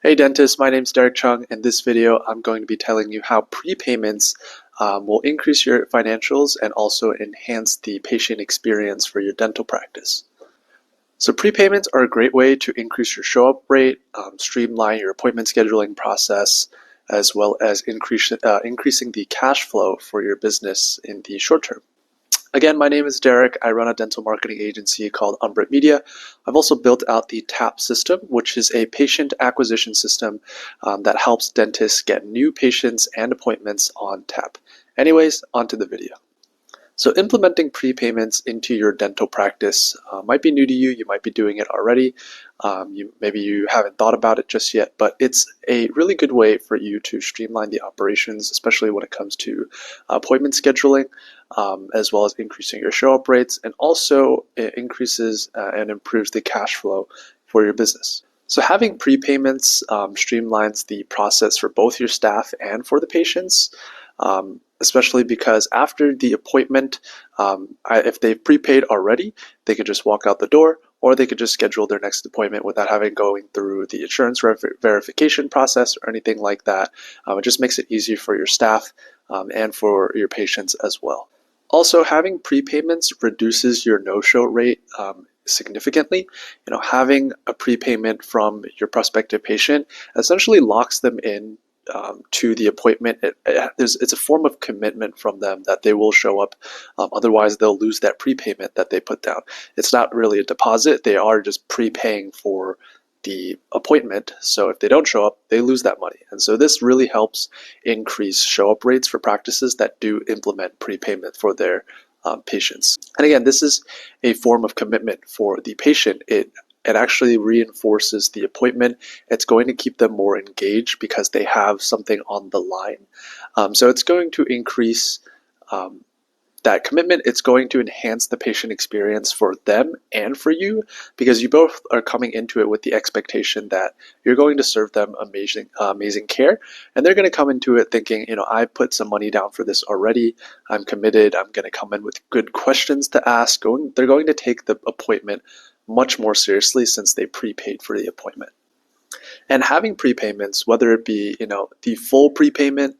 Hey dentist, my name's Derek Chung. In this video, I'm going to be telling you how prepayments will increase your financials and also enhance the patient experience for your dental practice. So prepayments are a great way to increase your show-up rate, streamline your appointment scheduling process, as well as increasing the cash flow for your business in the short term. Again, my name is Derek. I run a dental marketing agency called Umbrit Media. I've also built out the TAP system, which is a patient acquisition system that helps dentists get new patients and appointments on tap. Anyways, onto the video. So implementing prepayments into your dental practice might be new to you. You might be doing it already. Maybe you haven't thought about it just yet, but it's a really good way for you to streamline the operations, especially when it comes to appointment scheduling, as well as increasing your show-up rates, and also it increases and improves the cash flow for your business. So having prepayments streamlines the process for both your staff and for the patients, especially because after the appointment, if they've prepaid already, they could just walk out the door, or they could just schedule their next appointment without having going through the insurance verification process or anything like that. It just makes it easier for your staff and for your patients as well. Also, having prepayments reduces your no-show rate significantly. Having a prepayment from your prospective patient essentially locks them in to the appointment. It's a form of commitment from them that they will show up. Otherwise, they'll lose that prepayment that they put down. It's not really a deposit. They are just prepaying for the appointment. So if they don't show up, they lose that money. And so this really helps increase show-up rates for practices that do implement prepayment for their patients. And again, this is a form of commitment for the patient. It actually reinforces the appointment. It's going to keep them more engaged because they have something on the line. So it's going to increase that commitment. It's going to enhance the patient experience for them and for you, because you both are coming into it with the expectation that you're going to serve them amazing care, and they're going to come into it thinking, I put some money down for this already. I'm committed. I'm going to come in with good questions to ask. They're going to take the appointment much more seriously since they prepaid for the appointment. And having prepayments, whether it be the full prepayment,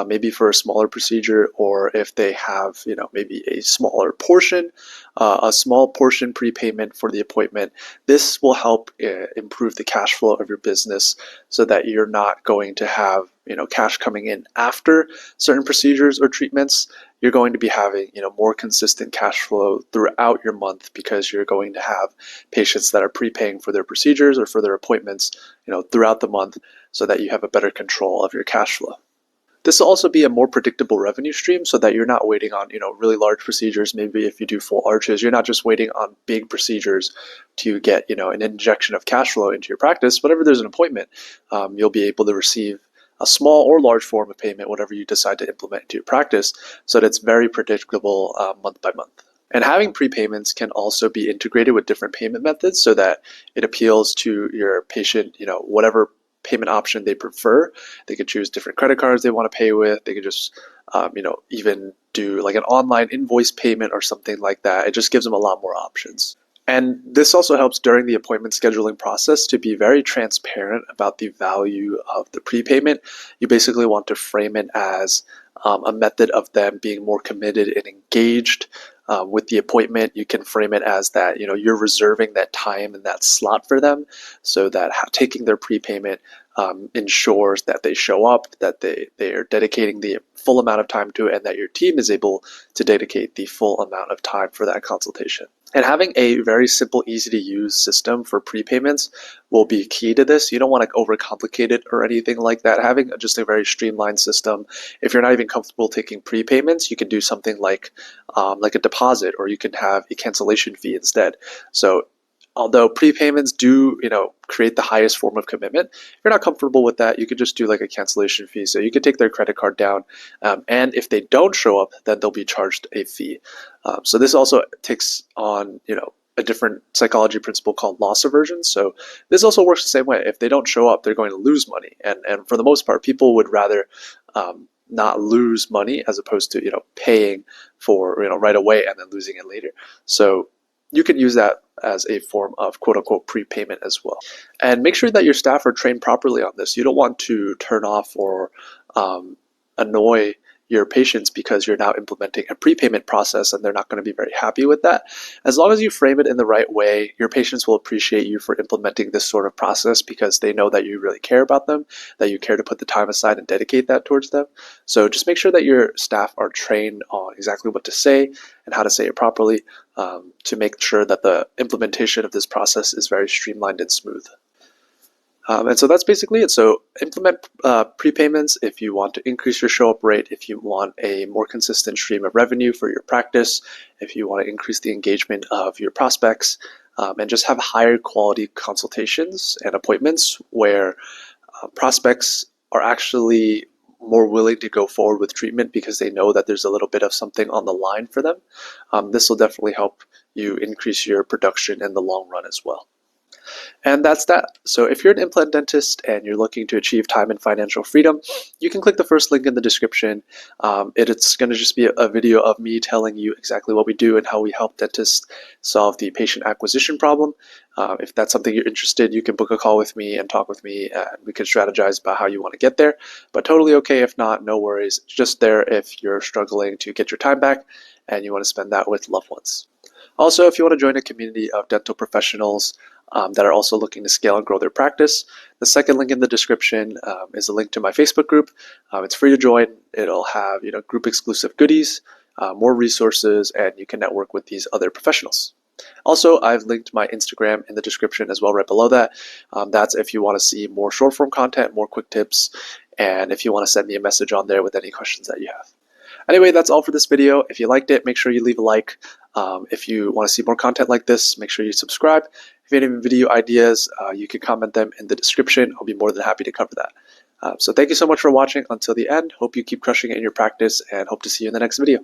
maybe for a smaller procedure, or if they have maybe a smaller portion, a small portion prepayment for the appointment, this will help improve the cash flow of your business, so that you're not going to have cash coming in after certain procedures or treatments. You're going to be having more consistent cash flow throughout your month, because you're going to have patients that are prepaying for their procedures or for their appointments throughout the month, so that you have a better control of your cash flow. This will also be a more predictable revenue stream, so that you're not waiting on really large procedures. Maybe if you do full arches, you're not just waiting on big procedures to get an injection of cash flow into your practice. Whenever there's an appointment, you'll be able to receive a small or large form of payment, whatever you decide to implement into your practice, so that it's very predictable month by month. And having prepayments can also be integrated with different payment methods, so that it appeals to your patient, whatever payment option they prefer. They could choose different credit cards they want to pay with. They could just, even do like an online invoice payment or something like that. It just gives them a lot more options. And this also helps during the appointment scheduling process to be very transparent about the value of the prepayment. You basically want to frame it as a method of them being more committed and engaged with the appointment. You can frame it as that you're reserving that time and that slot for them, so that taking their prepayment ensures that they show up, that they are dedicating the full amount of time to it, and that your team is able to dedicate the full amount of time for that consultation. And having a very simple, easy to use system for prepayments will be key to this. You don't want to overcomplicate it or anything like that. Having just a very streamlined system. If you're not even comfortable taking prepayments, you can do something like a deposit, or you can have a cancellation fee instead. So although prepayments do, create the highest form of commitment, if you're not comfortable with that, you could just do like a cancellation fee. So you could take their credit card down, and if they don't show up, then they'll be charged a fee. So this also takes on, a different psychology principle called loss aversion. So this also works the same way. If they don't show up, they're going to lose money. And for the most part, people would rather not lose money as opposed to, paying for, right away and then losing it later. So you can use that as a form of quote-unquote prepayment as well. And make sure that your staff are trained properly on this. You don't want to turn off or annoy your patients because you're now implementing a prepayment process and they're not going to be very happy with that. As long as you frame it in the right way, your patients will appreciate you for implementing this sort of process because they know that you really care about them, that you care to put the time aside and dedicate that towards them. So just make sure that your staff are trained on exactly what to say and how to say it properly to make sure that the implementation of this process is very streamlined and smooth. And so that's basically it. So implement prepayments if you want to increase your show-up rate, if you want a more consistent stream of revenue for your practice, if you want to increase the engagement of your prospects, and just have higher quality consultations and appointments where prospects are actually more willing to go forward with treatment because they know that there's a little bit of something on the line for them. This will definitely help you increase your production in the long run as well. And that's that. So if you're an implant dentist and you're looking to achieve time and financial freedom, you can click the first link in the description. It's going to just be a video of me telling you exactly what we do and how we help dentists solve the patient acquisition problem. If that's something you're interested, you can book a call with me and talk with me, and we can strategize about how you want to get there. But totally okay if not, no worries. It's just there if you're struggling to get your time back and you want to spend that with loved ones. Also, if you want to join a community of dental professionals that are also looking to scale and grow their practice, the second link in the description is a link to my Facebook group. It's free to join. It'll have group exclusive goodies, more resources, and you can network with these other professionals. Also, I've linked my Instagram in the description as well right below that. That's if you want to see more short form content, more quick tips, and if you want to send me a message on there with any questions that you have. Anyway, that's all for this video. If you liked it, make sure you leave a like. If you want to see more content like this, make sure you subscribe. If you have any video ideas, you can comment them in the description. I'll be more than happy to cover that. So thank you so much for watching until the end. Hope you keep crushing it in your practice and hope to see you in the next video.